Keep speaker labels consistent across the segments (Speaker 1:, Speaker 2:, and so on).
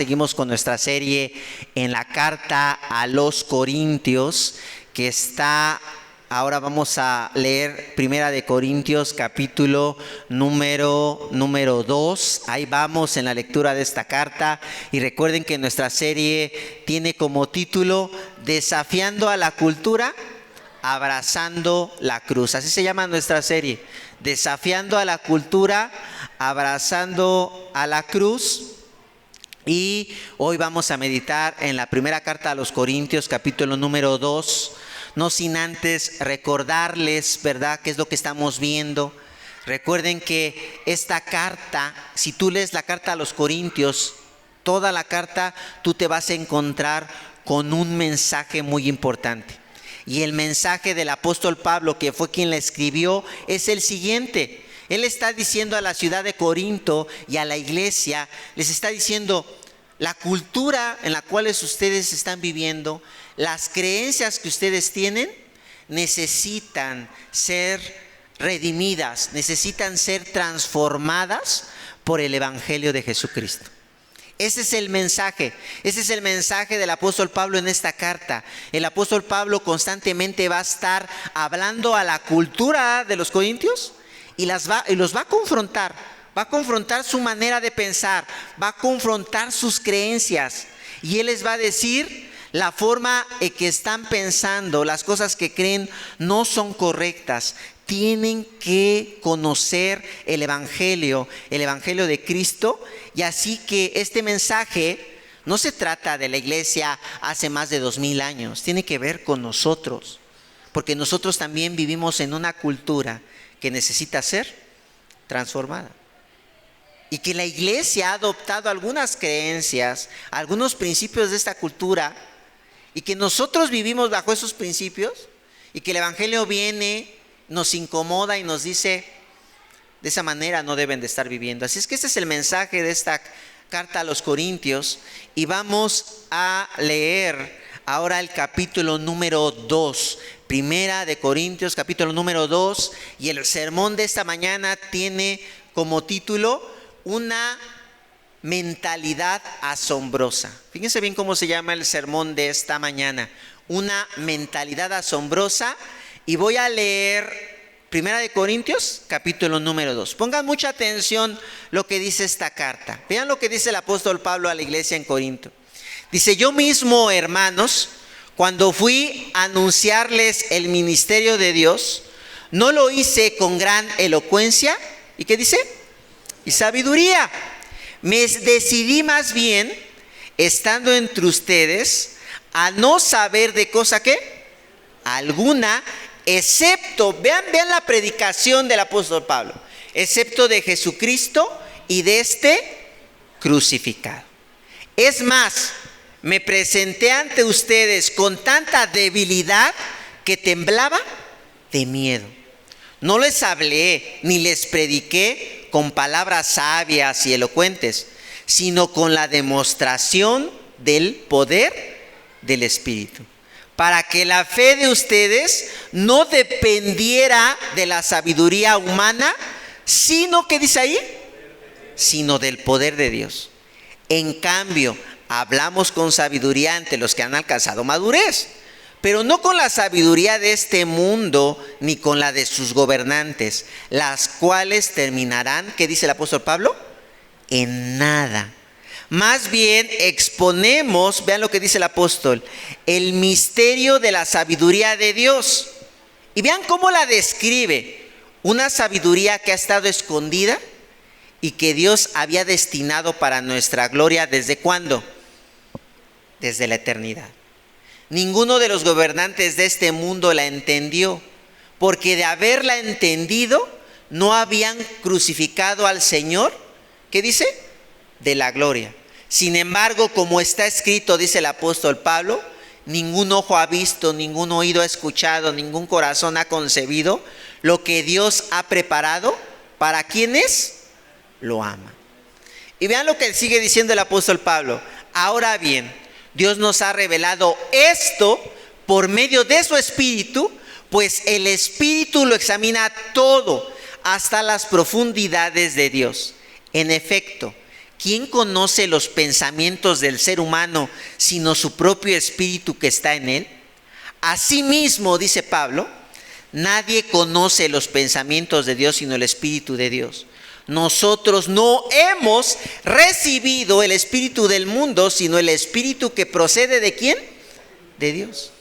Speaker 1: Seguimos con nuestra serie en la carta a los Corintios, que está, ahora vamos a leer Primera de Corintios, capítulo número 2. Ahí vamos en la lectura de esta carta. Y recuerden que nuestra serie tiene como título Desafiando a la cultura, abrazando la cruz. Así se llama nuestra serie. Desafiando a la cultura, abrazando a la cruz. Y hoy vamos a meditar en la primera carta a los Corintios, capítulo número 2. No sin antes recordarles, ¿verdad?, qué es lo que estamos viendo. Recuerden que esta carta, si tú lees la carta a los Corintios, toda la carta tú te vas a encontrar con un mensaje muy importante. Y el mensaje del apóstol Pablo, que fue quien la escribió, es el siguiente. Él está diciendo a la ciudad de Corinto y a la iglesia, les está diciendo, la cultura en la cual ustedes están viviendo, las creencias que ustedes tienen, necesitan ser redimidas, necesitan ser transformadas por el evangelio de Jesucristo. Ese es el mensaje del apóstol Pablo en esta carta. El apóstol Pablo constantemente va a estar hablando a la cultura de los corintios y los va a confrontar. Va a confrontar su manera de pensar, va a confrontar sus creencias. Y él les va a decir la forma en que están pensando, las cosas que creen no son correctas. Tienen que conocer el evangelio de Cristo. Y así que este mensaje no se trata de la iglesia hace más de 2000 años. Tiene que ver con nosotros. Porque nosotros también vivimos en una cultura que necesita ser transformada. Y que la iglesia ha adoptado algunas creencias, algunos principios de esta cultura. Y que nosotros vivimos bajo esos principios. Y que el evangelio viene, nos incomoda y nos dice, de esa manera no deben de estar viviendo. Así es que este es el mensaje de esta carta a los Corintios. Y vamos a leer ahora el capítulo número 2. Primera de Corintios, capítulo número 2. Y el sermón de esta mañana tiene como título una mentalidad asombrosa. Fíjense bien cómo se llama el sermón de esta mañana. Una mentalidad asombrosa. Y voy a leer Primera de Corintios, capítulo número 2. Pongan mucha atención lo que dice esta carta. Vean lo que dice el apóstol Pablo a la iglesia en Corinto. Dice, yo mismo, hermanos, cuando fui a anunciarles el ministerio de Dios, no lo hice con gran elocuencia. ¿Y qué dice? Y sabiduría. Me decidí más bien, estando entre ustedes, a no saber de cosa ¿qué? Alguna, excepto, vean la predicación del apóstol Pablo, excepto de Jesucristo y de este crucificado. Es más, me presenté ante ustedes con tanta debilidad que temblaba de miedo. No les hablé ni les prediqué con palabras sabias y elocuentes, sino con la demostración del poder del Espíritu, para que la fe de ustedes no dependiera de la sabiduría humana, sino, ¿qué dice ahí? Sino del poder de Dios. En cambio, hablamos con sabiduría ante los que han alcanzado madurez, pero no con la sabiduría de este mundo, ni con la de sus gobernantes, las cuales terminarán, ¿qué dice el apóstol Pablo? En nada. Más bien exponemos, vean lo que dice el apóstol, el misterio de la sabiduría de Dios. Y vean cómo la describe. Una sabiduría que ha estado escondida y que Dios había destinado para nuestra gloria. ¿Desde cuándo? Desde la eternidad. Ninguno de los gobernantes de este mundo la entendió, porque de haberla entendido no habían crucificado al Señor, ¿qué dice? De la gloria. Sin embargo, como está escrito, dice el apóstol Pablo, ningún ojo ha visto, ningún oído ha escuchado, ningún corazón ha concebido lo que Dios ha preparado para quienes lo aman. Y vean lo que sigue diciendo el apóstol Pablo. Ahora bien, Dios nos ha revelado esto por medio de su Espíritu, pues el Espíritu lo examina todo hasta las profundidades de Dios. En efecto, ¿quién conoce los pensamientos del ser humano sino su propio espíritu que está en él? Asimismo, dice Pablo, nadie conoce los pensamientos de Dios sino el Espíritu de Dios. Nosotros no hemos recibido el espíritu del mundo, sino el espíritu que procede ¿de quién? De Dios.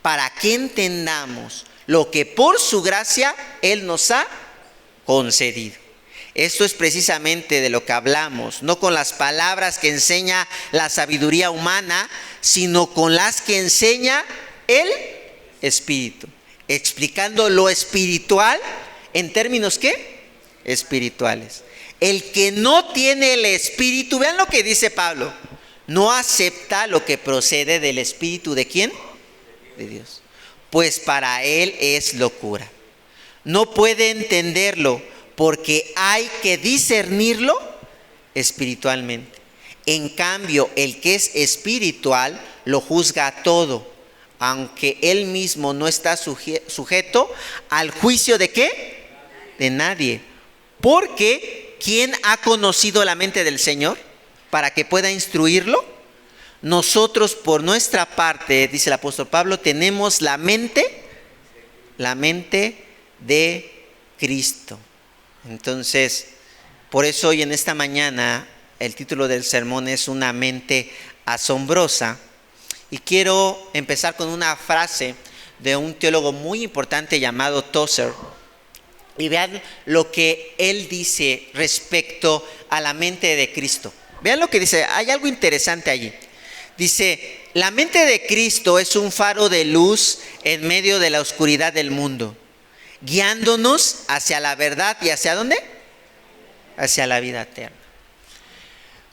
Speaker 1: Para que entendamos lo que por su gracia Él nos ha concedido. Esto es precisamente de lo que hablamos, no con las palabras que enseña la sabiduría humana, sino con las que enseña el Espíritu, explicando lo espiritual en términos ¿qué? Espirituales. El que no tiene el Espíritu, vean lo que dice Pablo, no acepta lo que procede del Espíritu ¿de quién? De Dios. Pues para él es locura. No puede entenderlo porque hay que discernirlo espiritualmente. En cambio, el que es espiritual lo juzga todo, aunque él mismo no está sujeto al juicio ¿de qué? De nadie. Porque ¿quién ha conocido la mente del Señor para que pueda instruirlo? Nosotros por nuestra parte, dice el apóstol Pablo, tenemos la mente de Cristo. Entonces, por eso hoy en esta mañana el título del sermón es Una mente asombrosa. Y quiero empezar con una frase de un teólogo muy importante llamado Tozer. Y vean lo que él dice respecto a la mente de Cristo. Vean lo que dice, hay algo interesante allí. Dice, la mente de Cristo es un faro de luz en medio de la oscuridad del mundo, guiándonos hacia la verdad y ¿hacia dónde? Hacia la vida eterna.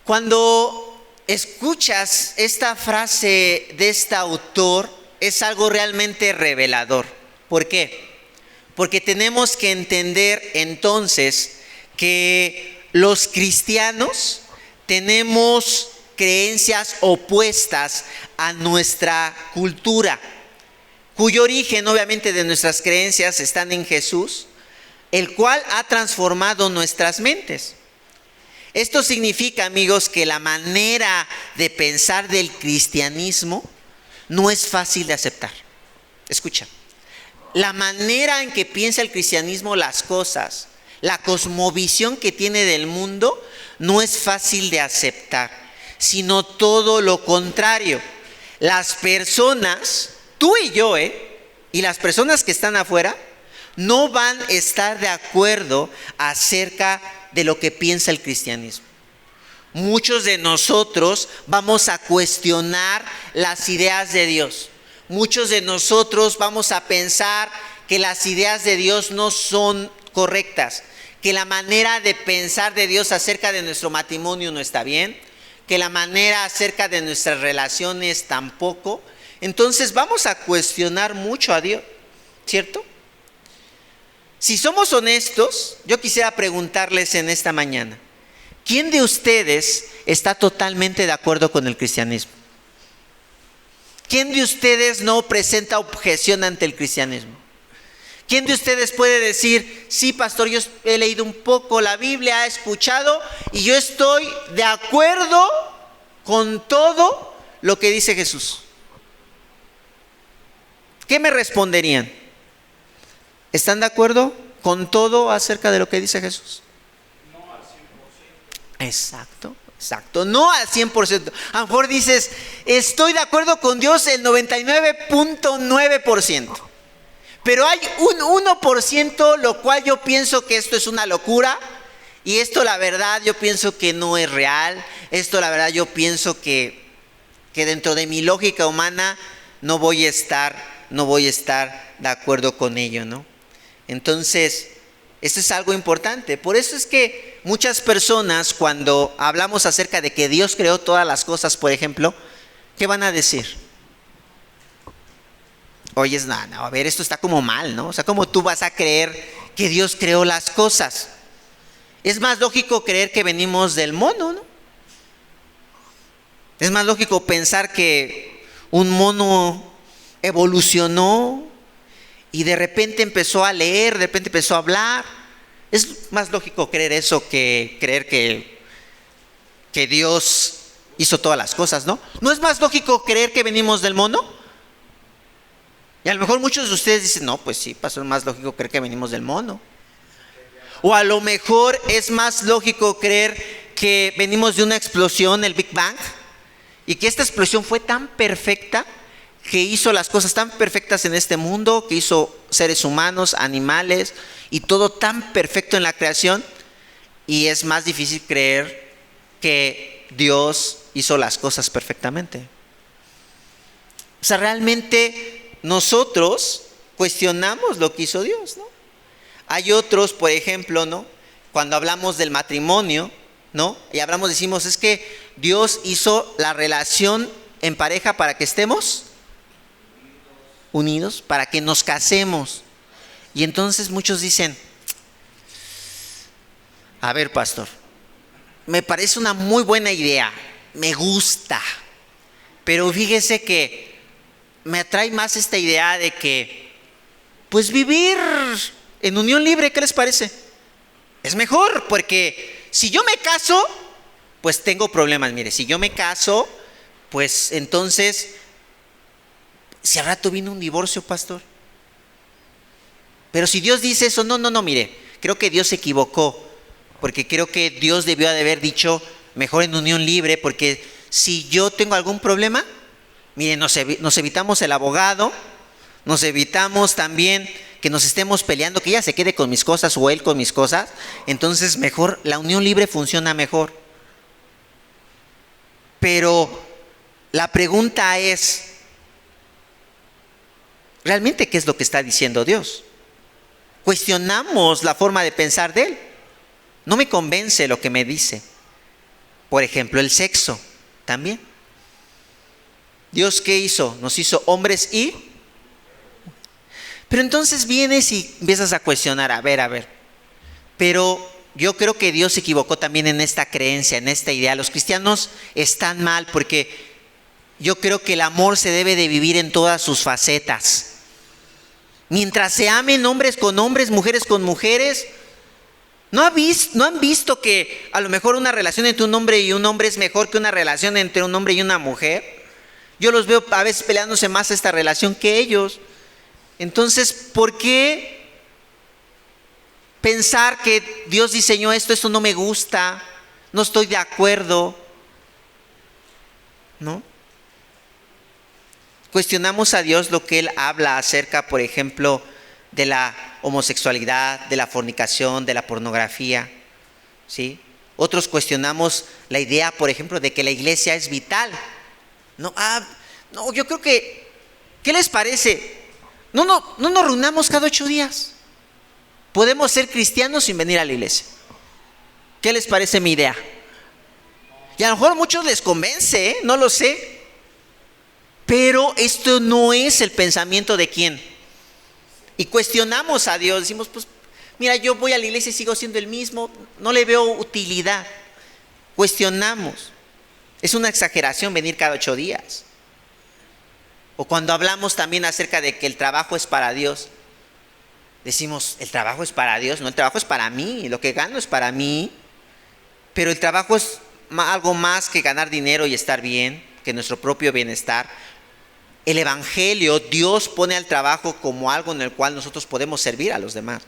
Speaker 1: Cuando escuchas esta frase de este autor, es algo realmente revelador. ¿Por qué? Porque tenemos que entender entonces que los cristianos tenemos creencias opuestas a nuestra cultura, cuyo origen obviamente de nuestras creencias están en Jesús, el cual ha transformado nuestras mentes. Esto significa, amigos, que la manera de pensar del cristianismo no es fácil de aceptar. Escucha, la manera en que piensa el cristianismo las cosas, la cosmovisión que tiene del mundo, no es fácil de aceptar, sino todo lo contrario. Las personas, tú y yo, y las personas que están afuera, no van a estar de acuerdo acerca de lo que piensa el cristianismo. Muchos de nosotros vamos a cuestionar las ideas de Dios. Muchos de nosotros vamos a pensar que las ideas de Dios no son correctas, que la manera de pensar de Dios acerca de nuestro matrimonio no está bien, que la manera acerca de nuestras relaciones tampoco. Entonces vamos a cuestionar mucho a Dios, ¿cierto? Si somos honestos, yo quisiera preguntarles en esta mañana, ¿quién de ustedes está totalmente de acuerdo con el cristianismo? ¿Quién de ustedes no presenta objeción ante el cristianismo? ¿Quién de ustedes puede decir, sí, pastor, yo he leído un poco la Biblia, he escuchado y yo estoy de acuerdo con todo lo que dice Jesús? ¿Qué me responderían? ¿Están de acuerdo con todo acerca de lo que dice Jesús?
Speaker 2: No al 100%.
Speaker 1: Exacto, no al 100%. A lo mejor dices, estoy de acuerdo con Dios el 99.9%. Pero hay un 1%, lo cual yo pienso que esto es una locura. Y esto la verdad yo pienso que no es real. Esto la verdad yo pienso que dentro de mi lógica humana no voy a estar de acuerdo con ello, ¿no? Entonces, esto es algo importante. Por eso es que muchas personas, cuando hablamos acerca de que Dios creó todas las cosas, por ejemplo, ¿qué van a decir? Oye, no, a ver, esto está como mal, ¿no? O sea, ¿cómo tú vas a creer que Dios creó las cosas? Es más lógico creer que venimos del mono, ¿no? Es más lógico pensar que un mono evolucionó y de repente empezó a leer, de repente empezó a hablar. Es más lógico creer eso que creer que que Dios hizo todas las cosas, ¿no? ¿No es más lógico creer que venimos del mono? Y a lo mejor muchos de ustedes dicen, no, pues sí, pasó, es más lógico creer que venimos del mono. O a lo mejor es más lógico creer que venimos de una explosión, el Big Bang, y que esta explosión fue tan perfecta que hizo las cosas tan perfectas en este mundo, que hizo seres humanos, animales y todo tan perfecto en la creación, y es más difícil creer que Dios hizo las cosas perfectamente. O sea, realmente nosotros cuestionamos lo que hizo Dios, ¿no? Hay otros, por ejemplo, ¿no? Cuando hablamos del matrimonio, ¿no? Y decimos, es que Dios hizo la relación en pareja para que estemos unidos, para que nos casemos. Y entonces muchos dicen, a ver, pastor, me parece una muy buena idea, me gusta, pero fíjese que me atrae más esta idea de que, pues vivir en unión libre, ¿qué les parece? Es mejor, porque si yo me caso, pues tengo problemas. Mire, si yo me caso, pues entonces, si al rato viene un divorcio, pastor. Pero si Dios dice eso, no, mire, creo que Dios se equivocó, porque creo que Dios debió de haber dicho mejor en unión libre, porque si yo tengo algún problema, mire, nos evitamos el abogado, nos evitamos también que nos estemos peleando, que ella se quede con mis cosas o él con mis cosas. Entonces mejor, la unión libre funciona mejor. Pero la pregunta es, ¿realmente qué es lo que está diciendo Dios? Cuestionamos la forma de pensar de Él. No me convence lo que me dice. Por ejemplo, el sexo también. ¿Dios qué hizo? Nos hizo hombres y... Pero entonces vienes y empiezas a cuestionar, a ver. Pero yo creo que Dios se equivocó también en esta creencia, en esta idea. Los cristianos están mal porque yo creo que el amor se debe de vivir en todas sus facetas. Mientras se amen hombres con hombres, mujeres con mujeres, ¿no han visto que a lo mejor una relación entre un hombre y un hombre es mejor que una relación entre un hombre y una mujer? Yo los veo a veces peleándose más esta relación que ellos. Entonces, ¿por qué pensar que Dios diseñó esto no me gusta, no estoy de acuerdo? ¿No? Cuestionamos a Dios lo que Él habla acerca, por ejemplo, de la homosexualidad, de la fornicación, de la pornografía, ¿sí? Otros cuestionamos la idea, por ejemplo, de que la iglesia es vital. No, yo creo que, ¿qué les parece? No nos reunamos cada 8 días. Podemos ser cristianos sin venir a la iglesia. ¿Qué les parece mi idea? Y a lo mejor a muchos les convence, no lo sé. Pero esto no es el pensamiento de quién. Y cuestionamos a Dios, decimos, pues mira, yo voy a la iglesia y sigo siendo el mismo, no le veo utilidad. Cuestionamos. Es una exageración venir cada 8 días. O cuando hablamos también acerca de que el trabajo es para Dios, decimos, el trabajo es para Dios, no, el trabajo es para mí, lo que gano es para mí, pero el trabajo es algo más que ganar dinero y estar bien, que nuestro propio bienestar. El evangelio, Dios pone al trabajo como algo en el cual nosotros podemos servir a los demás.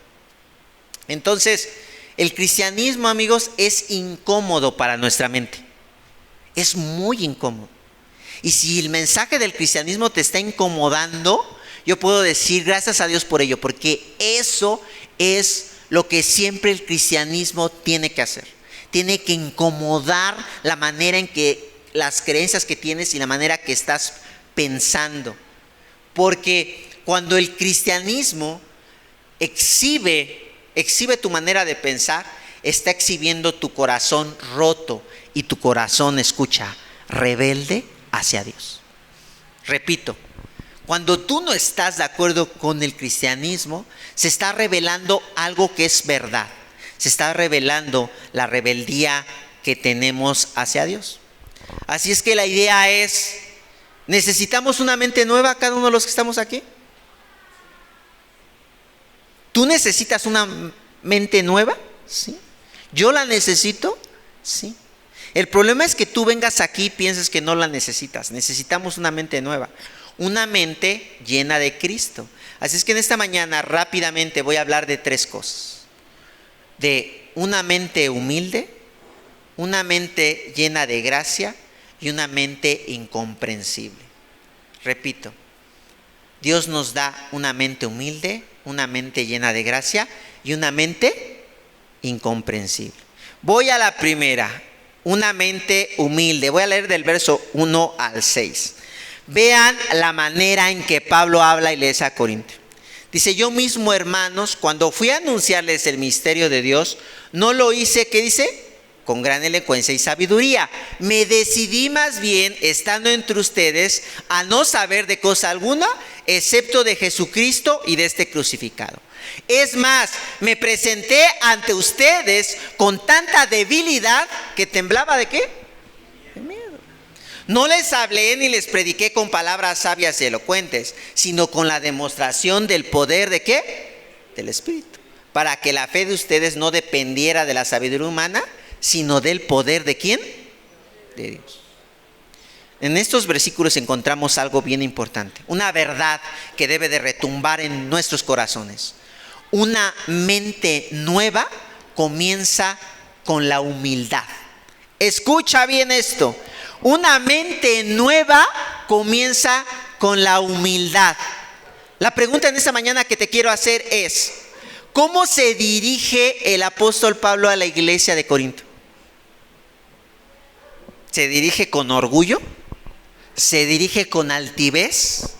Speaker 1: Entonces, el cristianismo, amigos, es incómodo para nuestra mente. Es muy incómodo. Y si el mensaje del cristianismo te está incomodando, yo puedo decir gracias a Dios por ello, porque eso es lo que siempre el cristianismo tiene que hacer. Tiene que incomodar la manera en que las creencias que tienes y la manera que estás pensando. Porque cuando el cristianismo exhibe tu manera de pensar, está exhibiendo tu corazón roto y tu corazón, escucha, rebelde hacia Dios. Repito, cuando tú no estás de acuerdo con el cristianismo, se está revelando algo que es verdad. Se está revelando la rebeldía que tenemos hacia Dios. Así es que la idea es, ¿necesitamos una mente nueva cada uno de los que estamos aquí? ¿Tú necesitas una mente nueva? Sí. ¿Yo la necesito? Sí. El problema es que tú vengas aquí y pienses que no la necesitas. Necesitamos una mente nueva, una mente llena de Cristo. Así es que en esta mañana rápidamente voy a hablar de 3 cosas. De una mente humilde, una mente llena de gracia y una mente incomprensible. Repito, Dios nos da una mente humilde, una mente llena de gracia y una mente incomprensible. Voy a la primera, una mente humilde. Voy a leer del verso 1 al 6. Vean la manera en que Pablo habla y le dice a Corintios. Dice: yo mismo, hermanos, cuando fui a anunciarles el misterio de Dios, no lo hice, ¿qué dice? Con gran elocuencia y sabiduría. Me decidí más bien, estando entre ustedes, a no saber de cosa alguna, excepto de Jesucristo y de este crucificado. Es más, me presenté ante ustedes con tanta debilidad que temblaba ¿de qué? De miedo. No les hablé ni les prediqué con palabras sabias y elocuentes, sino con la demostración del poder ¿de qué? Del Espíritu. Para que la fe de ustedes no dependiera de la sabiduría humana, sino del poder ¿de quién? De Dios. En estos versículos encontramos algo bien importante, una verdad que debe de retumbar en nuestros corazones. Una mente nueva comienza con la humildad. Escucha bien esto. Una mente nueva comienza con la humildad. La pregunta en esta mañana que te quiero hacer es: ¿cómo se dirige el apóstol Pablo a la iglesia de Corinto? ¿Se dirige con orgullo? ¿Se dirige con altivez?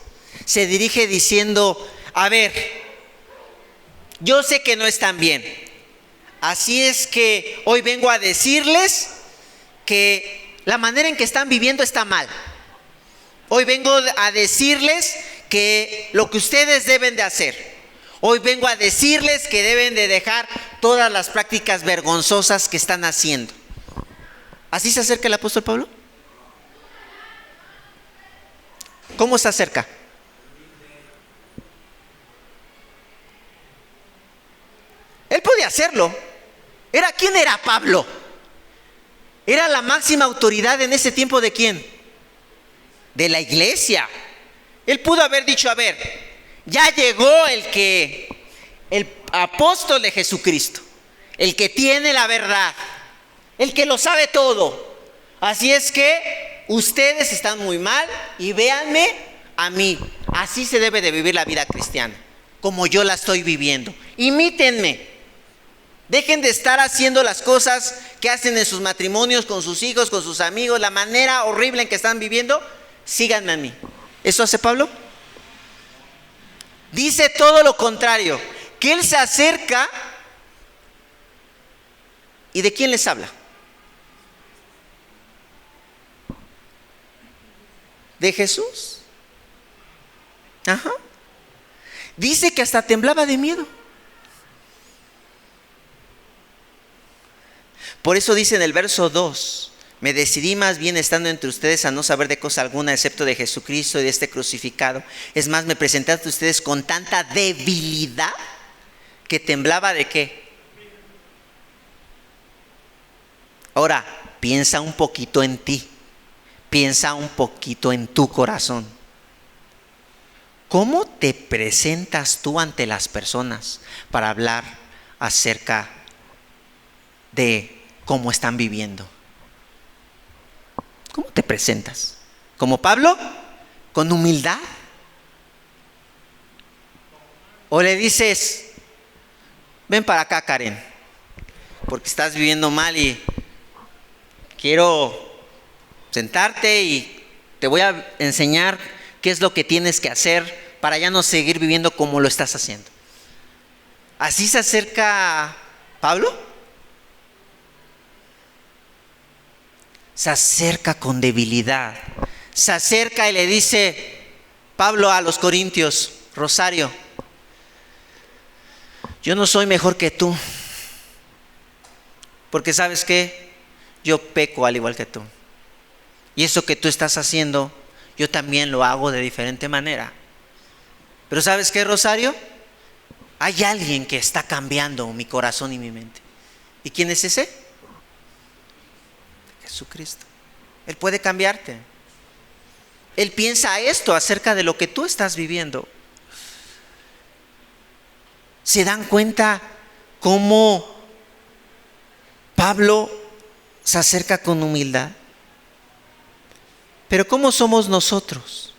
Speaker 1: ¿Se dirige diciendo: a ver, yo sé que no están bien, así es que hoy vengo a decirles que la manera en que están viviendo está mal? Hoy vengo a decirles que lo que ustedes deben de hacer. Hoy vengo a decirles que deben de dejar todas las prácticas vergonzosas que están haciendo. ¿Así se acerca el apóstol Pablo? ¿Cómo se acerca? Él podía hacerlo. ¿Quién era Pablo? Era la máxima autoridad en ese tiempo ¿de quién? De la iglesia. Él pudo haber dicho: a ver, ya llegó el apóstol de Jesucristo, el que tiene la verdad, el que lo sabe todo. Así es que ustedes están muy mal y véanme a mí. Así se debe de vivir la vida cristiana, como yo la estoy viviendo. Imítenme. Dejen de estar haciendo las cosas que hacen en sus matrimonios, con sus hijos, con sus amigos, la manera horrible en que están viviendo. Síganme a mí. ¿Eso hace Pablo? Dice todo lo contrario, que él se acerca. ¿Y de quién les habla? ¿De Jesús? Ajá. Dice que hasta temblaba de miedo. Por eso dice en el verso 2: me decidí más bien, estando entre ustedes, a no saber de cosa alguna excepto de Jesucristo y de este crucificado. Es más, me presenté ante ustedes con tanta debilidad que temblaba ¿de qué? Ahora, piensa un poquito en ti. Piensa un poquito en tu corazón. ¿Cómo te presentas tú ante las personas para hablar acerca de cómo están viviendo? ¿Cómo te presentas? ¿Como Pablo? ¿Con humildad? ¿O le dices: ven para acá, Karen, porque estás viviendo mal y quiero sentarte y te voy a enseñar qué es lo que tienes que hacer para ya no seguir viviendo como lo estás haciendo? ¿Así se acerca Pablo? Se acerca con debilidad. Se acerca y le dice Pablo a los corintios: Rosario, yo no soy mejor que tú, porque ¿sabes qué? Yo peco al igual que tú. Y eso que tú estás haciendo, yo también lo hago de diferente manera. Pero ¿sabes qué, Rosario? Hay alguien que está cambiando mi corazón y mi mente. ¿Y quién es ese? Jesús. Jesucristo. Él puede cambiarte. Él piensa esto acerca de lo que tú estás viviendo. ¿Se dan cuenta cómo Pablo se acerca con humildad? Pero ¿cómo somos nosotros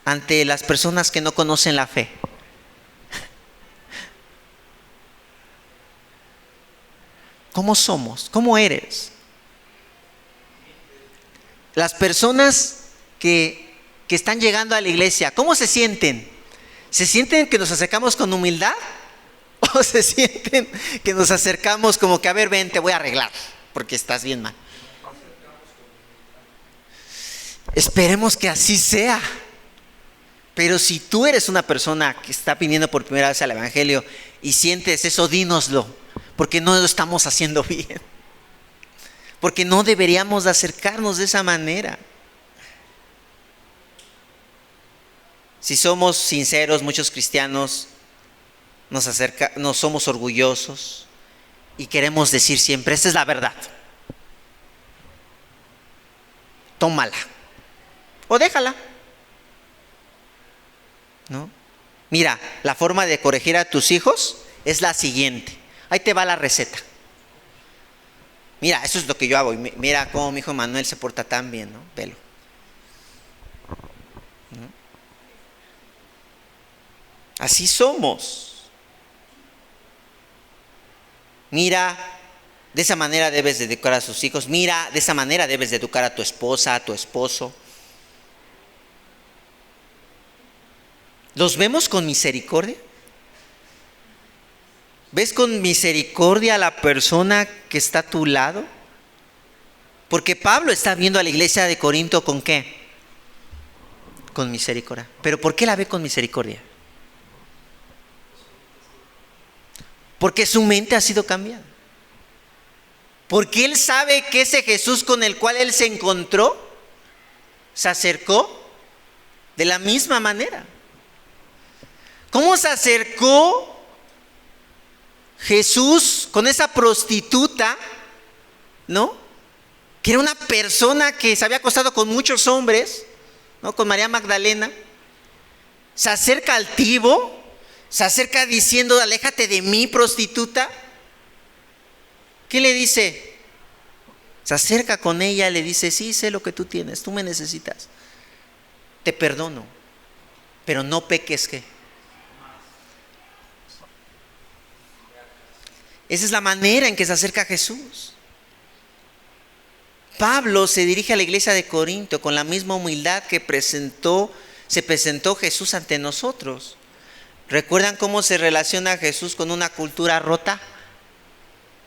Speaker 1: ante las personas que no conocen la fe? ¿Cómo somos? ¿Cómo eres? Las personas que están llegando a la iglesia, ¿cómo se sienten? ¿Se sienten que nos acercamos con humildad? ¿O se sienten que nos acercamos como que, a ver, ven, te voy a arreglar, porque estás bien mal? Esperemos que así sea. Pero si tú eres una persona que está viniendo por primera vez al Evangelio y sientes eso, dínoslo, porque no lo estamos haciendo bien. Porque no deberíamos de acercarnos de esa manera. Si somos sinceros, muchos cristianos nos somos orgullosos y queremos decir siempre, esta es la verdad. Tómala o déjala. ¿No? Mira, la forma de corregir a tus hijos es la siguiente. Ahí te va la receta. Mira, eso es lo que yo hago. Y mira cómo mi hijo Manuel se porta tan bien, ¿no? Velo. ¿No? Así somos. Mira, de esa manera debes de educar a sus hijos. Mira, de esa manera debes de educar a tu esposa, a tu esposo. ¿Los vemos con misericordia? ¿Ves con misericordia a la persona que está a tu lado? Porque Pablo está viendo a la iglesia de Corinto ¿con qué? Con misericordia. ¿Pero por qué la ve con misericordia? Porque su mente ha sido cambiada. Porque él sabe que ese Jesús con el cual él se encontró se acercó de la misma manera. ¿Cómo se acercó Jesús con esa prostituta, ¿no? Que era una persona que se había acostado con muchos hombres, ¿no? Con María Magdalena. Se acerca altivo, se acerca diciendo, aléjate de mí, prostituta. ¿Qué le dice? Se acerca con ella, le dice, sí, sé lo que tú tienes, tú me necesitas. Te perdono, pero no peques, ¿qué? Esa es la manera en que se acerca a Jesús. Pablo se dirige a la iglesia de Corinto con la misma humildad que se presentó Jesús ante nosotros. ¿Recuerdan cómo se relaciona Jesús con una cultura rota?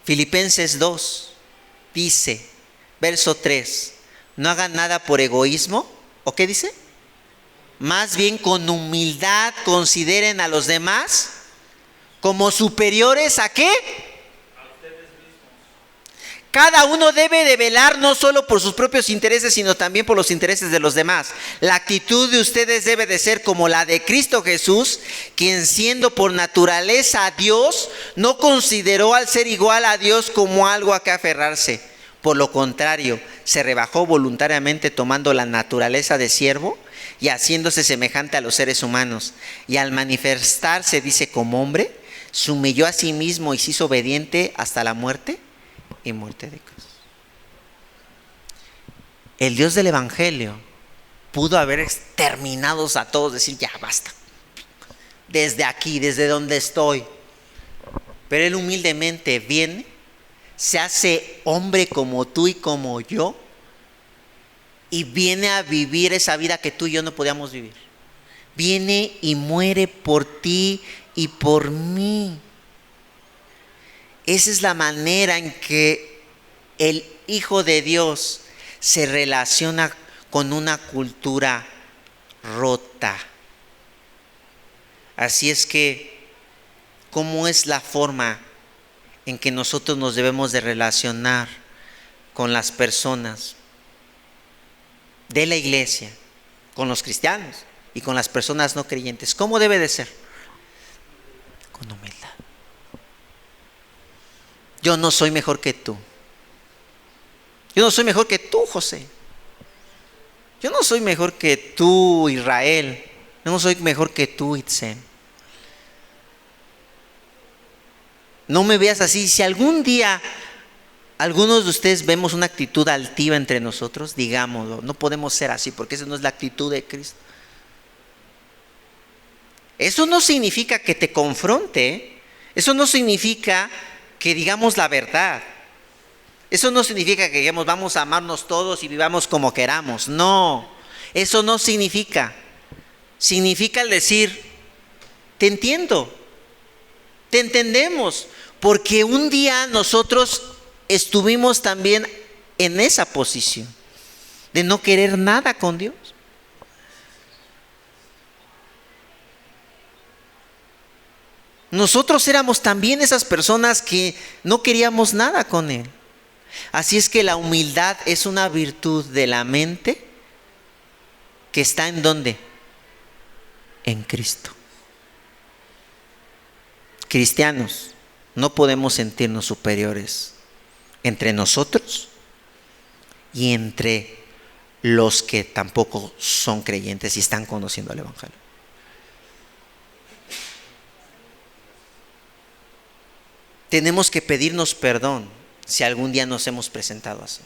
Speaker 1: Filipenses 2 dice, verso 3, no hagan nada por egoísmo. ¿O qué dice? Más bien con humildad consideren a los demás como superiores ¿a qué? Cada uno debe de velar no solo por sus propios intereses, sino también por los intereses de los demás. La actitud de ustedes debe de ser como la de Cristo Jesús, quien siendo por naturaleza Dios, no consideró al ser igual a Dios como algo a que aferrarse. Por lo contrario, se rebajó voluntariamente tomando la naturaleza de siervo y haciéndose semejante a los seres humanos. Y al manifestarse, dice, como hombre, se humilló a sí mismo y se hizo obediente hasta la muerte y muerte de cruz. El Dios del Evangelio pudo haber exterminado a todos, decir ya basta, desde aquí, desde donde estoy. Pero Él humildemente viene, se hace hombre como tú y como yo, y viene a vivir esa vida que tú y yo no podíamos vivir. Viene y muere por ti y por mí. Esa es la manera en que el Hijo de Dios se relaciona con una cultura rota. Así es que, ¿cómo es la forma en que nosotros nos debemos de relacionar con las personas de la iglesia, con los cristianos y con las personas no creyentes? ¿Cómo debe de ser? Con humildad. Yo no soy mejor que tú. Yo no soy mejor que tú, José. Yo no soy mejor que tú, Israel. Yo no soy mejor que tú, Itzem. No me veas así. Si algún día algunos de ustedes vemos una actitud altiva entre nosotros, digámoslo. No podemos ser así porque esa no es la actitud de Cristo. Eso no significa que te confronte. Eso no significa que digamos la verdad. Eso no significa que digamos vamos a amarnos todos y vivamos como queramos. No, eso no significa. Significa el decir, te entiendo, te entendemos, porque un día nosotros estuvimos también en esa posición de no querer nada con Dios. Nosotros éramos también esas personas que no queríamos nada con Él. Así es que la humildad es una virtud de la mente que está ¿en dónde? En Cristo. Cristianos, no podemos sentirnos superiores entre nosotros y entre los que tampoco son creyentes y están conociendo el Evangelio. Tenemos que pedirnos perdón si algún día nos hemos presentado así.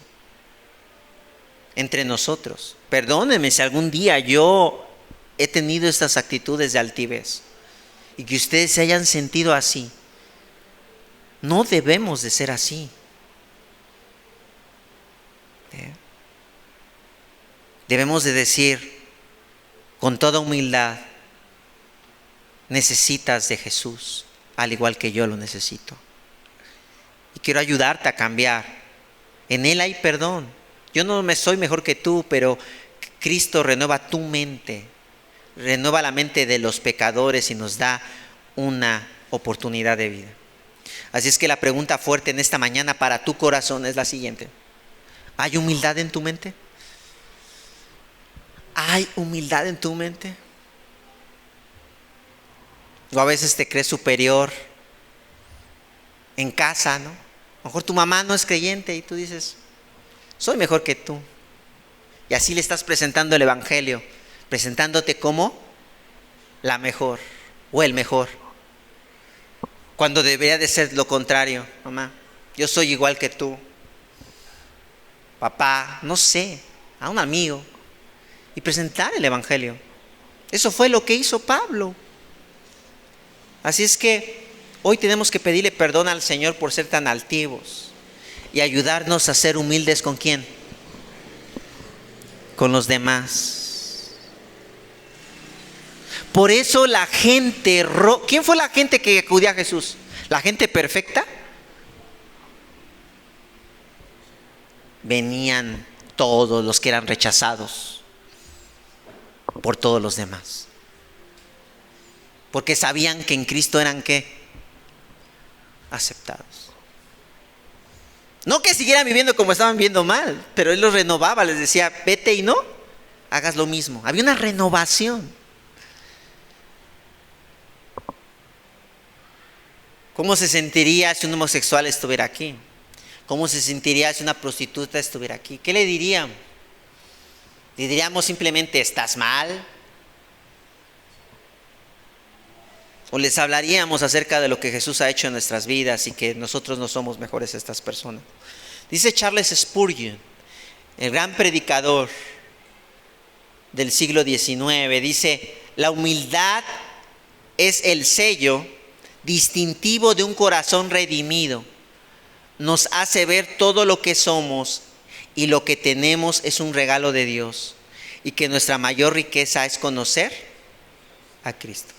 Speaker 1: Entre nosotros. Perdónenme si algún día yo he tenido estas actitudes de altivez y que ustedes se hayan sentido así. No debemos de ser así. Debemos de decir con toda humildad, necesitas de Jesús, al igual que yo lo necesito. Y quiero ayudarte a cambiar. En Él hay perdón. Yo no me soy mejor que tú, pero Cristo renueva tu mente, renueva la mente de los pecadores y nos da una oportunidad de vida. Así es que la pregunta fuerte en esta mañana para tu corazón es la siguiente: ¿hay humildad en tu mente? ¿Hay humildad en tu mente? O a veces te crees superior en casa, ¿no? A lo mejor tu mamá no es creyente y tú dices, soy mejor que tú. Y así le estás presentando el Evangelio, presentándote como la mejor o el mejor. Cuando debería de ser lo contrario. Mamá, yo soy igual que tú. Papá, no sé, a un amigo. Y presentar el Evangelio. Eso fue lo que hizo Pablo. Así es que hoy tenemos que pedirle perdón al Señor por ser tan altivos y ayudarnos a ser humildes. ¿Con quién? Con los demás. Por eso la gente, ¿quién fue la gente que acudía a Jesús? ¿La gente perfecta? Venían todos los que eran rechazados por todos los demás. Porque sabían que en Cristo eran ¿qué? Aceptados. No que siguieran viviendo como estaban viviendo mal, pero Él los renovaba, les decía, vete y no hagas lo mismo. Había una renovación. ¿Cómo se sentiría si un homosexual estuviera aquí? ¿Cómo se sentiría si una prostituta estuviera aquí? ¿Qué le diríamos? ¿Le diríamos simplemente estás mal? ¿O les hablaríamos acerca de lo que Jesús ha hecho en nuestras vidas y que nosotros no somos mejores que estas personas? Dice Charles Spurgeon, el gran predicador del siglo XIX, dice, la humildad es el sello distintivo de un corazón redimido. Nos hace ver todo lo que somos y lo que tenemos es un regalo de Dios y que nuestra mayor riqueza es conocer a Cristo.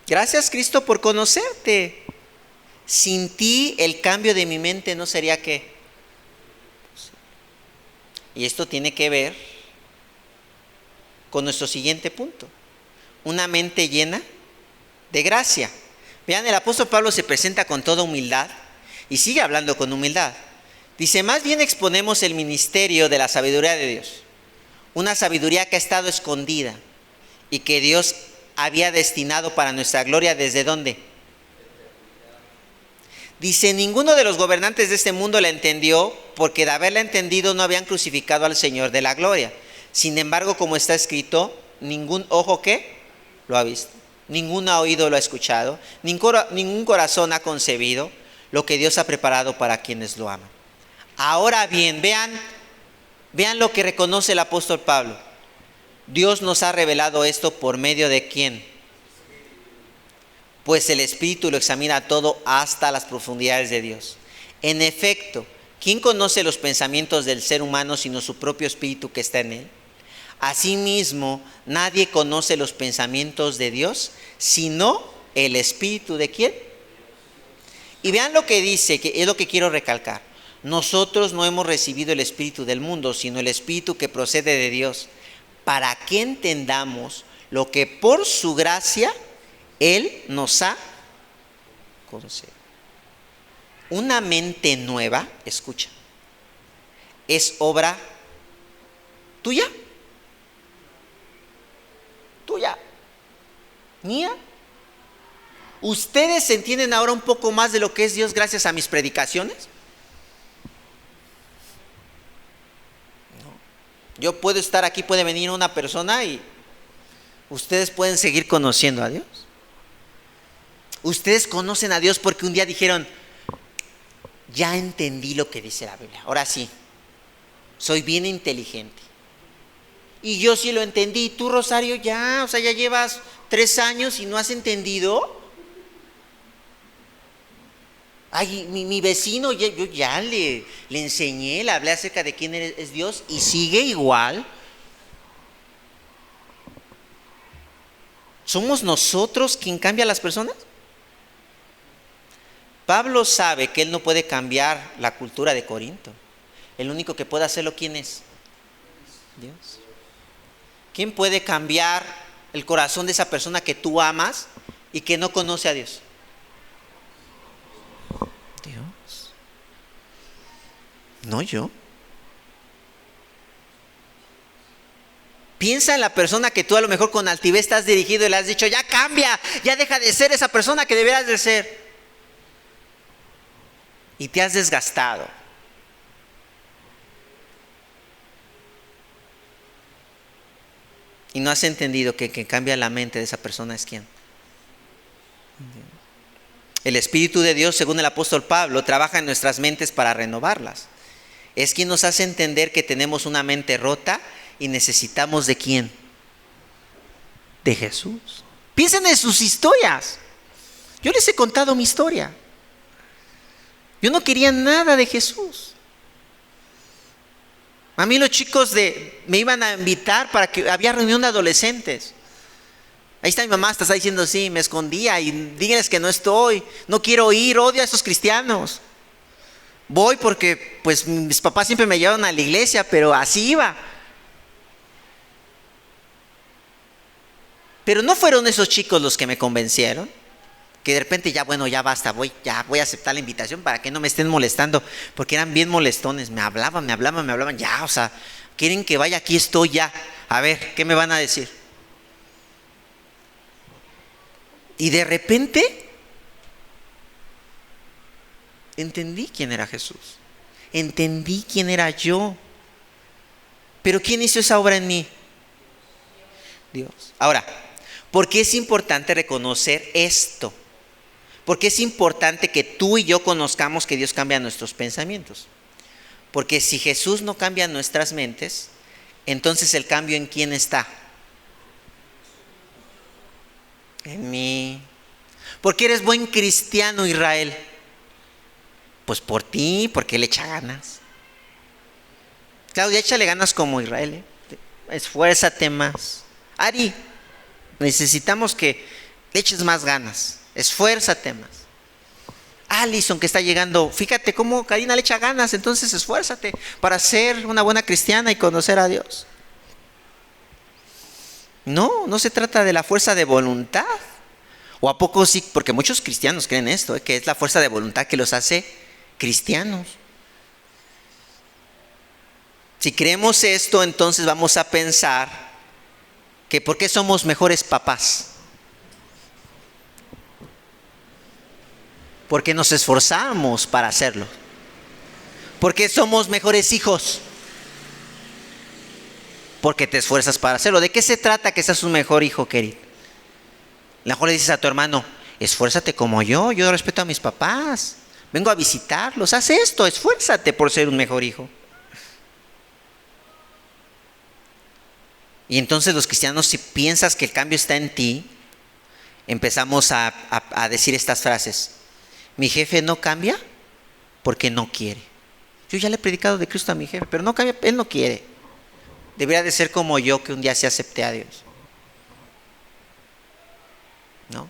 Speaker 1: Gracias, Cristo, por conocerte. Sin ti el cambio de mi mente no sería ¿qué? Y esto tiene que ver con nuestro siguiente punto. Una mente llena de gracia. Vean, el apóstol Pablo se presenta con toda humildad y sigue hablando con humildad. Dice, más bien exponemos el ministerio de la sabiduría de Dios. Una sabiduría que ha estado escondida y que Dios había destinado para nuestra gloria. ¿Desde dónde? Dice, ninguno de los gobernantes de este mundo la entendió, porque de haberla entendido no habían crucificado al Señor de la gloria. Sin embargo, como está escrito, ningún ojo ¿qué? Lo ha visto, ningún oído lo ha escuchado, ningún corazón ha concebido lo que Dios ha preparado para quienes lo aman. Ahora bien, vean lo que reconoce el apóstol Pablo. Dios nos ha revelado esto por medio de ¿quién? Pues el Espíritu lo examina todo hasta las profundidades de Dios. En efecto, ¿quién conoce los pensamientos del ser humano sino su propio espíritu que está en él? Asimismo, nadie conoce los pensamientos de Dios sino el espíritu de ¿quién? Y vean lo que dice, que es lo que quiero recalcar. Nosotros no hemos recibido el espíritu del mundo, sino el espíritu que procede de Dios, para que entendamos lo que por su gracia Él nos ha concedido. Una mente nueva, escucha, es obra tuya, mía. ¿Ustedes entienden ahora un poco más de lo que es Dios gracias a mis predicaciones? No. Yo puedo estar aquí, puede venir una persona y ustedes pueden seguir conociendo a Dios. Ustedes conocen a Dios porque un día dijeron, ya entendí lo que dice la Biblia, ahora sí, soy bien inteligente. Y yo sí lo entendí. Tú, Rosario, ya, o sea, ya llevas 3 años y no has entendido. Ay, mi vecino, yo ya le enseñé, le hablé acerca de quién es Dios y sigue igual. ¿Somos nosotros quien cambia a las personas? Pablo sabe que él no puede cambiar la cultura de Corinto. El único que puede hacerlo, ¿quién es? Dios. ¿Quién puede cambiar el corazón de esa persona que tú amas y que no conoce a Dios? Dios. No yo. Piensa en la persona que tú a lo mejor con altivez estás dirigido y le has dicho, ya cambia, ya deja de ser esa persona que deberás de ser. Y te has desgastado. Y no has entendido que quien cambia la mente de esa persona es ¿quién? El Espíritu de Dios, según el apóstol Pablo, trabaja en nuestras mentes para renovarlas. Es quien nos hace entender que tenemos una mente rota y necesitamos ¿de quién? De Jesús. Piensen en sus historias. Yo les he contado mi historia. Yo no quería nada de Jesús. A mí los chicos me iban a invitar para que había reunión de adolescentes. Ahí está mi mamá, está diciendo sí, me escondía y díganles que no estoy, no quiero ir, odio a esos cristianos. Voy porque pues mis papás siempre me llevaban a la iglesia, pero así iba. Pero no fueron esos chicos los que me convencieron. Que de repente ya, bueno, ya basta, voy a aceptar la invitación para que no me estén molestando, porque eran bien molestones, me hablaban, ya, o sea, quieren que vaya, aquí estoy ya, a ver, ¿qué me van a decir? Y de repente entendí quién era Jesús, entendí quién era yo, pero ¿quién hizo esa obra en mí? Dios. Ahora, ¿por qué es importante reconocer esto? Porque es importante que tú y yo conozcamos que Dios cambia nuestros pensamientos. Porque si Jesús no cambia nuestras mentes, entonces el cambio ¿en quién está? En mí. ¿Por qué eres buen cristiano, Israel? Pues por ti, porque le echa ganas. Claudia, échale ganas como Israel, esfuérzate más. Ari, necesitamos que le eches más ganas. Esfuérzate más. Alison, que está llegando, fíjate cómo Karina le echa ganas, entonces esfuérzate para ser una buena cristiana y conocer a Dios. No se trata de la fuerza de voluntad. ¿O a poco sí? Porque muchos cristianos creen esto, que es la fuerza de voluntad que los hace cristianos. Si creemos esto, entonces vamos a pensar que ¿por qué somos mejores papás? Porque nos esforzamos para hacerlo. Porque somos mejores hijos. Porque te esfuerzas para hacerlo. ¿De qué se trata que seas un mejor hijo, querido? A lo mejor le dices a tu hermano, esfuérzate como yo respeto a mis papás, vengo a visitarlos, haz esto, esfuérzate por ser un mejor hijo. Y entonces los cristianos, si piensas que el cambio está en ti, empezamos a decir estas frases. Mi jefe no cambia porque no quiere. Yo ya le he predicado de Cristo a mi jefe, pero no cambia, él no quiere. Debería de ser como yo, que un día sí acepté a Dios. ¿No?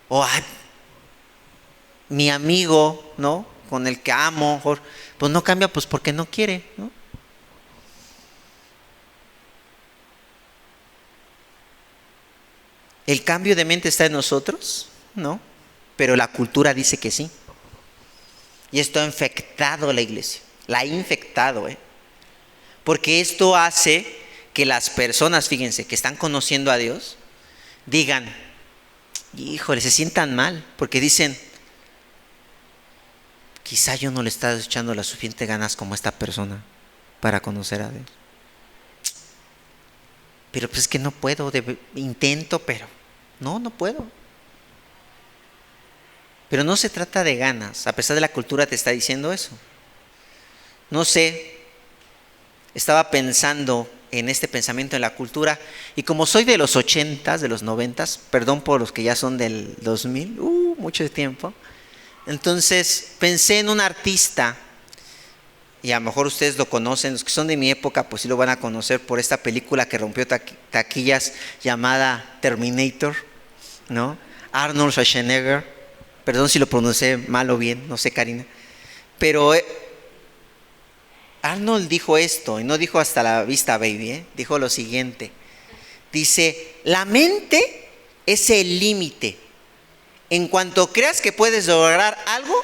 Speaker 1: O mi amigo, ¿no? Con el que amo, pues no cambia, pues porque no quiere, ¿no? ¿El cambio de mente está en nosotros? No, pero la cultura dice que sí. Y esto ha infectado la iglesia, la ha infectado, porque esto hace que las personas, fíjense, que están conociendo a Dios, digan, híjole, se sientan mal, porque dicen, quizá yo no le estaba echando las suficientes ganas como esta persona para conocer a Dios. Pero pues es que no puedo, intento, pero no puedo. Pero no se trata de ganas, a pesar de la cultura te está diciendo eso. No sé, estaba pensando en este pensamiento en la cultura, y como soy de los 80s, de los 90s, perdón por los que ya son del 2000, mucho tiempo, entonces pensé en un artista, y a lo mejor ustedes lo conocen, los que son de mi época pues sí lo van a conocer por esta película que rompió taquillas llamada Terminator, ¿no? Arnold Schwarzenegger, perdón si lo pronuncié mal o bien, no sé, Karina, pero Arnold dijo esto, y no dijo hasta la vista, baby, dijo lo siguiente, dice, la mente es el límite, en cuanto creas que puedes lograr algo,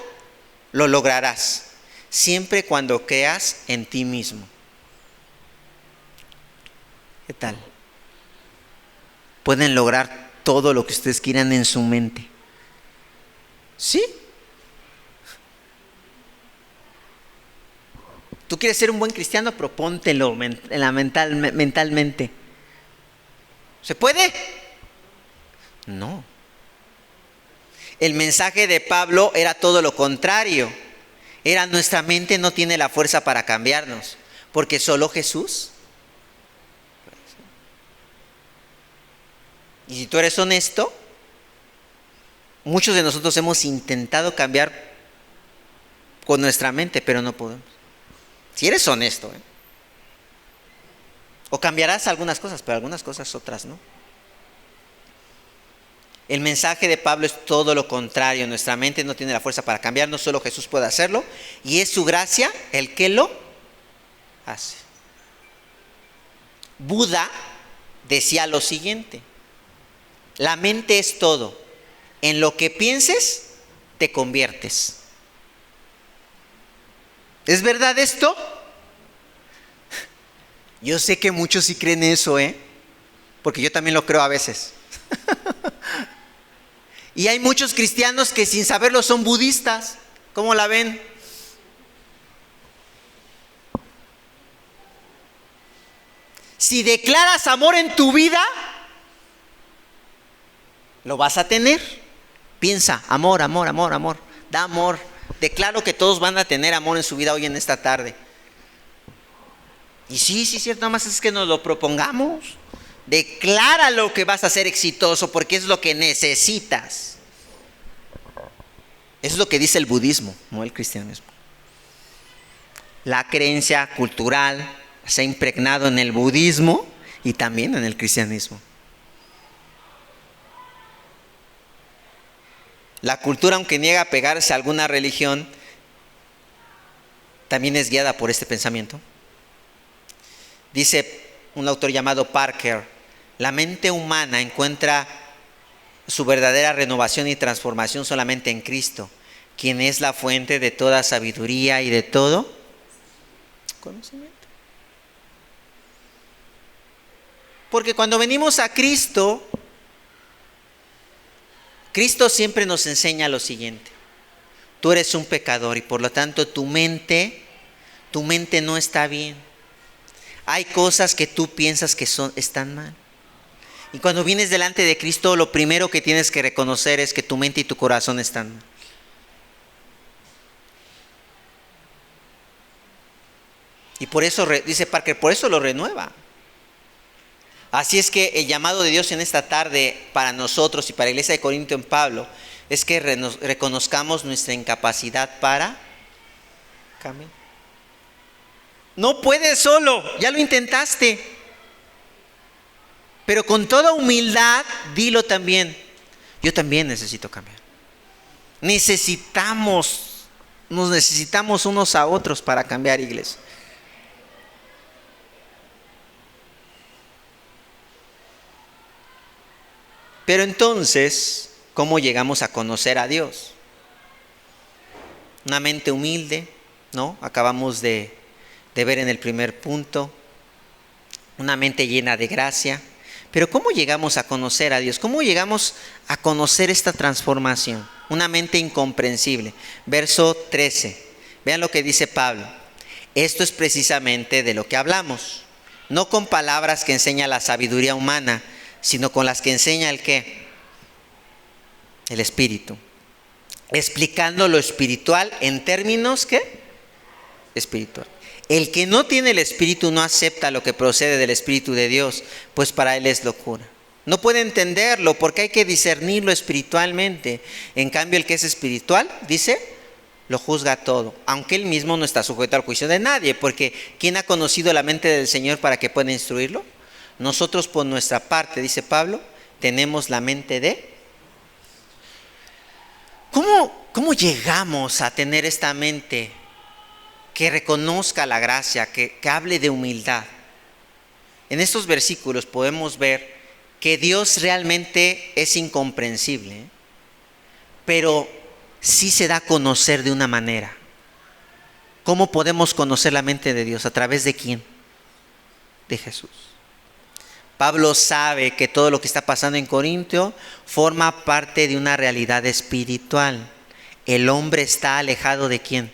Speaker 1: lo lograrás, siempre cuando creas en ti mismo. ¿Qué tal? Pueden lograr todo lo que ustedes quieran en su mente. ¿Sí? Tú quieres ser un buen cristiano, propóntelo mentalmente. ¿Se puede? No. El mensaje de Pablo era todo lo contrario. Era nuestra mente no tiene la fuerza para cambiarnos, porque solo Jesús. Y si tú eres honesto, muchos de nosotros hemos intentado cambiar con nuestra mente, pero no podemos. Si eres honesto, o cambiarás algunas cosas, pero algunas cosas otras no. El mensaje de Pablo es todo lo contrario. Nuestra mente no tiene la fuerza para cambiarnos, solo Jesús puede hacerlo, y es su gracia el que lo hace. Buda decía lo siguiente: la mente es todo. En lo que pienses, te conviertes. ¿Es verdad esto? Yo sé que muchos sí creen eso, porque yo también lo creo a veces. Y hay muchos cristianos que sin saberlo son budistas. ¿Cómo la ven? Si declaras amor en tu vida, lo vas a tener. Piensa, amor, amor, amor, amor. Da amor. Declaro que todos van a tener amor en su vida hoy en esta tarde. Y sí, cierto, nada más es que nos lo propongamos. Declara lo que vas a ser exitoso, porque es lo que necesitas. Es lo que dice el budismo, no el cristianismo. La creencia cultural se ha impregnado en el budismo y también en el cristianismo. La cultura, aunque niega a pegarse a alguna religión, también es guiada por este pensamiento. Dice un autor llamado Parker: la mente humana encuentra su verdadera renovación y transformación solamente en Cristo, quien es la fuente de toda sabiduría y de todo conocimiento. Porque cuando venimos a Cristo, Cristo siempre nos enseña lo siguiente: tú eres un pecador y por lo tanto tu mente no está bien. Hay cosas que tú piensas que están mal. Y cuando vienes delante de Cristo, lo primero que tienes que reconocer es que tu mente y tu corazón están mal. Y por eso, dice Parker, por eso lo renueva. Así es que el llamado de Dios en esta tarde para nosotros y para la iglesia de Corinto en Pablo es que reconozcamos nuestra incapacidad para cambiar. No puedes solo, ya lo intentaste. Pero con toda humildad, dilo también: yo también necesito cambiar. Nos necesitamos unos a otros para cambiar, iglesia. Pero entonces, ¿cómo llegamos a conocer a Dios? Una mente humilde, ¿no? Acabamos de ver en el primer punto. Una mente llena de gracia. Pero ¿cómo llegamos a conocer a Dios? ¿Cómo llegamos a conocer esta transformación? Una mente incomprensible. Verso 13. Vean lo que dice Pablo. Esto es precisamente de lo que hablamos. No con palabras que enseña la sabiduría humana, sino con las que enseña el ¿qué? El Espíritu. Explicando lo espiritual en términos ¿qué? Espiritual. El que no tiene el Espíritu no acepta lo que procede del Espíritu de Dios, pues para él es locura. No puede entenderlo porque hay que discernirlo espiritualmente. En cambio, el que es espiritual, dice, lo juzga todo, aunque él mismo no está sujeto al juicio de nadie, porque ¿quién ha conocido la mente del Señor para que pueda instruirlo? Nosotros por nuestra parte, dice Pablo, tenemos la mente de... ¿Cómo llegamos a tener esta mente que reconozca la gracia, que hable de humildad? En estos versículos podemos ver que Dios realmente es incomprensible, pero sí se da a conocer de una manera. ¿Cómo podemos conocer la mente de Dios? ¿A través de quién? De Jesús. Pablo sabe que todo lo que está pasando en Corinto forma parte de una realidad espiritual. El hombre está alejado ¿de quién?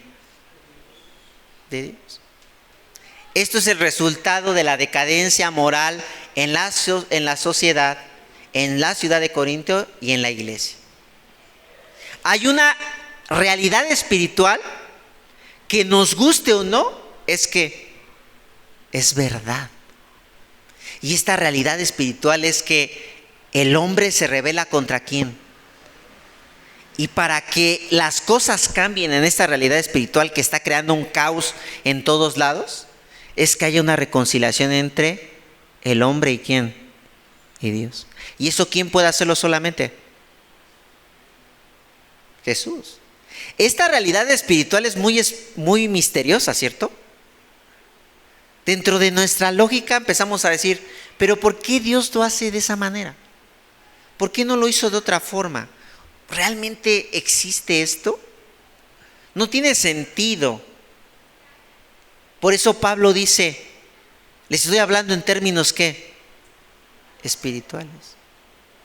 Speaker 1: De Dios. Esto es el resultado de la decadencia moral en la sociedad, en la ciudad de Corinto y en la iglesia. Hay una realidad espiritual que, nos guste o no, es que es verdad. Y esta realidad espiritual es que el hombre se rebela contra quién. Y para que las cosas cambien en esta realidad espiritual que está creando un caos en todos lados, es que haya una reconciliación entre el hombre y quién, y Dios. ¿Y eso quién puede hacerlo solamente? Jesús. Esta realidad espiritual es muy misteriosa, ¿cierto? Dentro de nuestra lógica empezamos a decir, pero ¿por qué Dios lo hace de esa manera? ¿Por qué no lo hizo de otra forma? ¿Realmente existe esto? No tiene sentido. Por eso Pablo dice, les estoy hablando en términos ¿qué? Espirituales.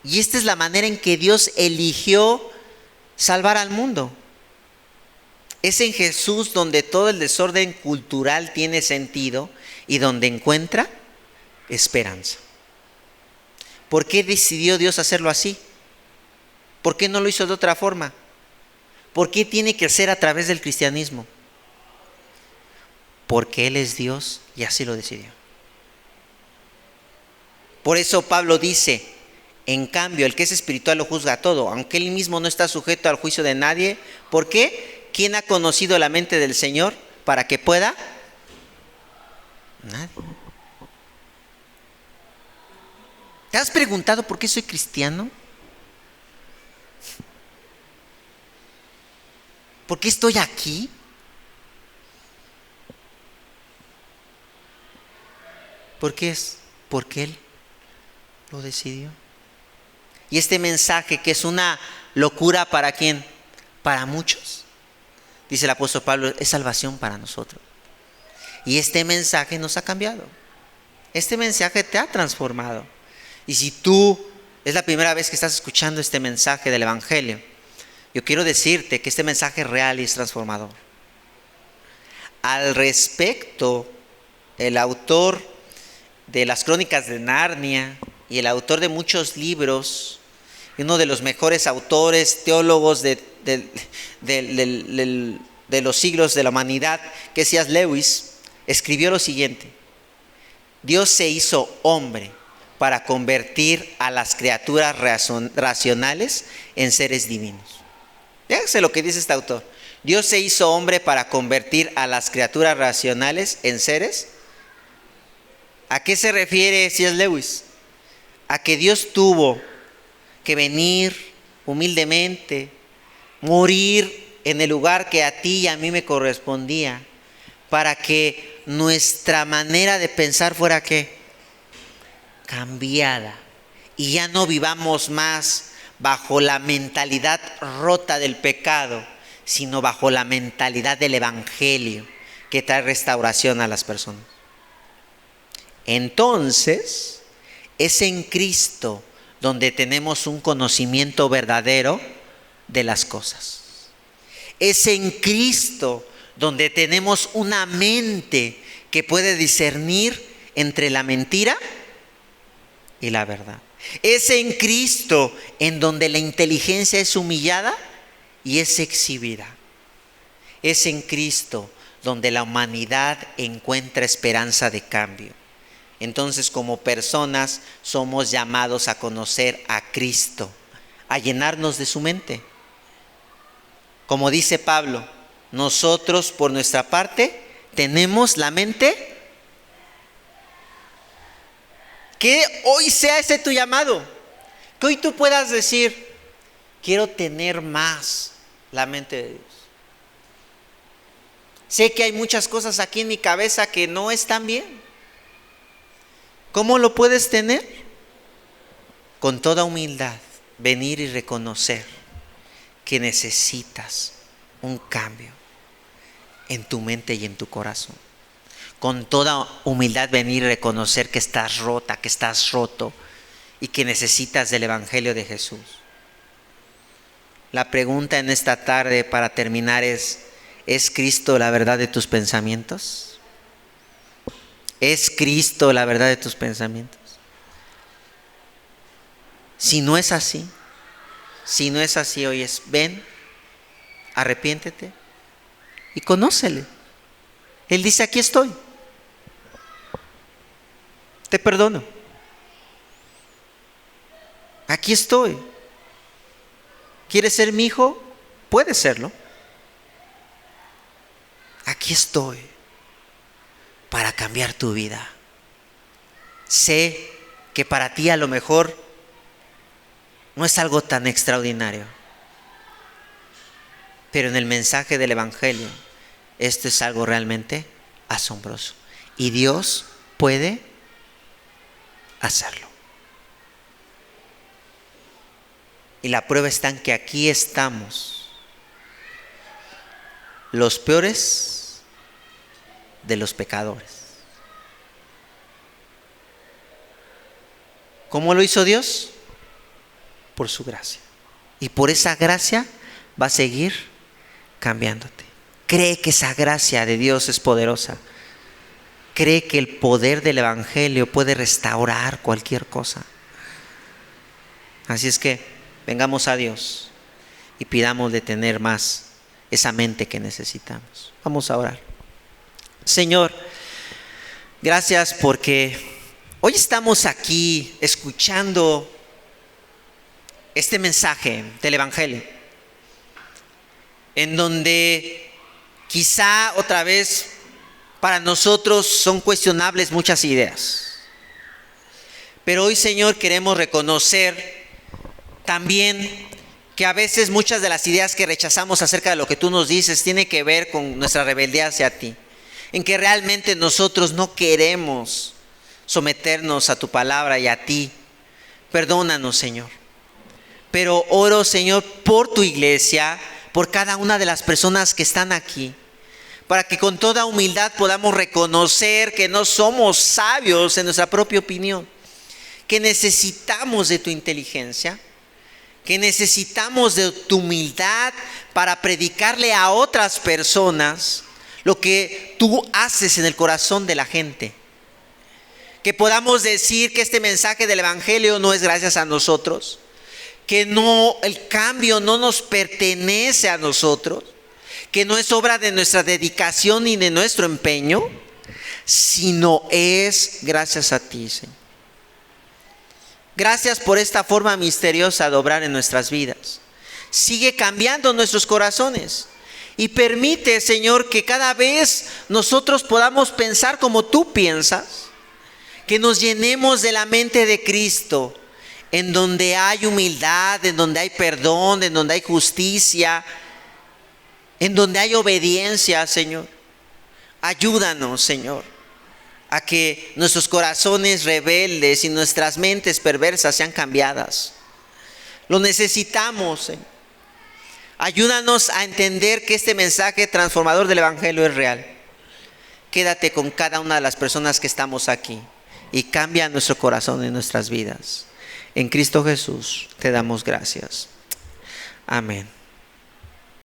Speaker 1: Y esta es la manera en que Dios eligió salvar al mundo. Es en Jesús donde todo el desorden cultural tiene sentido y donde encuentra esperanza. ¿Por qué decidió Dios hacerlo así? ¿Por qué no lo hizo de otra forma? ¿Por qué tiene que ser a través del cristianismo? Porque Él es Dios y así lo decidió. Por eso Pablo dice, en cambio, el que es espiritual lo juzga todo, aunque él mismo no está sujeto al juicio de nadie. ¿Por qué? ¿Quién ha conocido la mente del Señor para que pueda? Nadie. ¿Te has preguntado por qué soy cristiano? ¿Por qué estoy aquí? ¿Por qué es? Porque Él lo decidió. Y este mensaje, que es una locura para ¿quién? Para muchos. Dice el apóstol Pablo, es salvación para nosotros. Y este mensaje nos ha cambiado. Este mensaje te ha transformado. Y si tú es la primera vez que estás escuchando este mensaje del Evangelio, yo quiero decirte que este mensaje es real y es transformador. Al respecto, el autor de las Crónicas de Narnia y el autor de muchos libros, uno de los mejores autores, teólogos de los siglos de la humanidad, que es C.S. Lewis, escribió lo siguiente: Dios se hizo hombre para convertir a las criaturas racionales en seres divinos. Fíjense lo que dice este autor. Dios se hizo hombre para convertir a las criaturas racionales en seres. ¿A qué se refiere C.S. Lewis? A que Dios tuvo que venir humildemente, morir en el lugar que a ti y a mí me correspondía, para que nuestra manera de pensar fuera ¿qué? Cambiada, y ya no vivamos más bajo la mentalidad rota del pecado, sino bajo la mentalidad del Evangelio que trae restauración a las personas. Entonces, es en Cristo donde tenemos un conocimiento verdadero de las cosas. Es en Cristo donde tenemos una mente que puede discernir entre la mentira y la verdad. Es en Cristo en donde la inteligencia es humillada y es exhibida. Es en Cristo donde la humanidad encuentra esperanza de cambio. Entonces, como personas somos llamados a conocer a Cristo, a llenarnos de su mente. Como dice Pablo, nosotros por nuestra parte tenemos la mente. Que hoy sea ese tu llamado. Que hoy tú puedas decir, quiero tener más la mente de Dios. Sé que hay muchas cosas aquí en mi cabeza que no están bien. ¿Cómo lo puedes tener? Con toda humildad, venir y reconocer que necesitas un cambio en tu mente y en tu corazón. Con toda humildad venir y reconocer que estás rota, que estás roto y que necesitas del Evangelio de Jesús. La pregunta en esta tarde para terminar ¿es Cristo la verdad de tus pensamientos? ¿Es Cristo la verdad de tus pensamientos? Si no es así, hoy es ven, arrepiéntete y conócele. Él dice, aquí estoy. Te perdono. Aquí estoy. ¿Quieres ser mi hijo? Puedes serlo. Aquí estoy para cambiar tu vida. Sé que para ti a lo mejor no es algo tan extraordinario, pero en el mensaje del Evangelio esto es algo realmente asombroso y Dios puede hacerlo. Y la prueba está en que aquí estamos, los peores de los pecadores. ¿Cómo lo hizo Dios? Por su gracia. Y por esa gracia va a seguir cambiándote. Cree que esa gracia de Dios es poderosa. Cree que el poder del Evangelio puede restaurar cualquier cosa. Así es que vengamos a Dios y pidamos de tener más esa mente que necesitamos. Vamos a orar. Señor, gracias porque hoy estamos aquí escuchando este mensaje del Evangelio, en donde quizá otra vez para nosotros son cuestionables muchas ideas. Pero hoy, Señor, queremos reconocer también que a veces muchas de las ideas que rechazamos acerca de lo que tú nos dices tiene que ver con nuestra rebeldía hacia ti, en que realmente nosotros no queremos someternos a tu palabra y a ti. Perdónanos, Señor. Pero oro, Señor, por tu iglesia, por cada una de las personas que están aquí, para que con toda humildad podamos reconocer que no somos sabios en nuestra propia opinión, que necesitamos de tu inteligencia, que necesitamos de tu humildad para predicarle a otras personas lo que tú haces en el corazón de la gente. Que podamos decir que este mensaje del Evangelio no es gracias a nosotros, que el cambio no nos pertenece a nosotros, que no es obra de nuestra dedicación ni de nuestro empeño, sino es gracias a ti, Señor. Gracias por esta forma misteriosa de obrar en nuestras vidas. Sigue cambiando nuestros corazones y permite, Señor, que cada vez nosotros podamos pensar como tú piensas, que nos llenemos de la mente de Cristo, en donde hay humildad, en donde hay perdón, en donde hay justicia, en donde hay obediencia, Señor. Ayúdanos, Señor, a que nuestros corazones rebeldes y nuestras mentes perversas sean cambiadas. Lo necesitamos, Señor. Ayúdanos a entender que este mensaje transformador del Evangelio es real. Quédate con cada una de las personas que estamos aquí y cambia nuestro corazón y nuestras vidas. En Cristo Jesús te damos gracias. Amén.